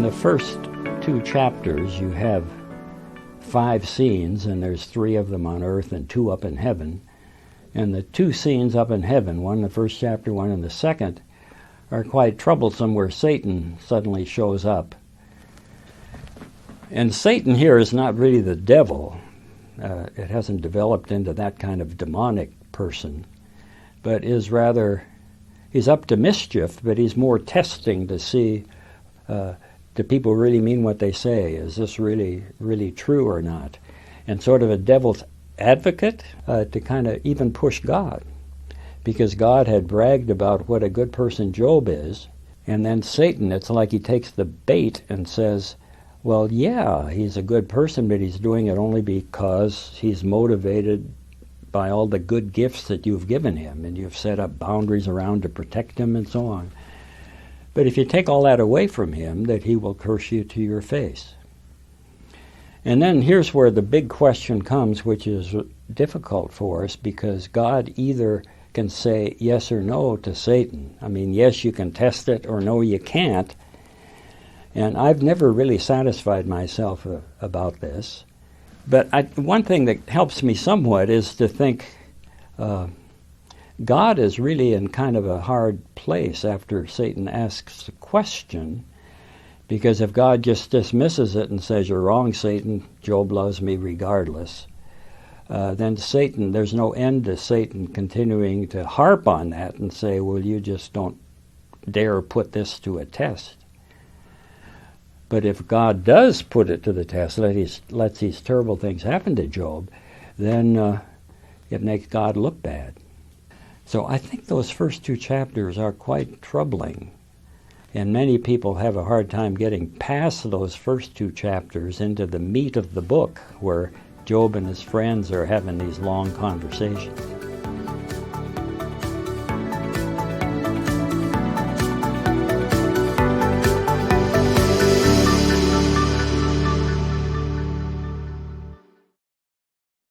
the first 2 chapters, you have 5 scenes, and there's 3 of them on earth and 2 up in heaven. And the 2 scenes up in heaven, one in the first chapter, one in the second, are quite troublesome, where Satan suddenly shows up. And Satan here is not really the devil. It hasn't developed into that kind of demonic person, but is rather, he's up to mischief, but he's more testing to see, do people really mean what they say? Is this really true or not? And sort of a devil's advocate to kind of even push God, because God had bragged about what a good person Job is, and then Satan, it's like he takes the bait and says, well, yeah, he's a good person, but he's doing it only because he's motivated by all the good gifts that you've given him, and you've set up boundaries around to protect him and so on. But if you take all that away from him, that he will curse you to your face. And then here's where the big question comes, which is difficult for us, because God either can say yes or no to Satan. I mean, yes, you can test it, or no, you can't. And I've never really satisfied myself about this. But one thing that helps me somewhat is to think God is really in kind of a hard place after Satan asks the question, because if God just dismisses it and says, you're wrong, Satan, Job loves me regardless, then Satan, there's no end to Satan continuing to harp on that and say, well, you just don't dare put this to a test. But if God does put it to the test, lets these terrible things happen to Job, then it makes God look bad. So I think those first 2 chapters are quite troubling. And many people have a hard time getting past those first 2 chapters into the meat of the book, where Job and his friends are having these long conversations.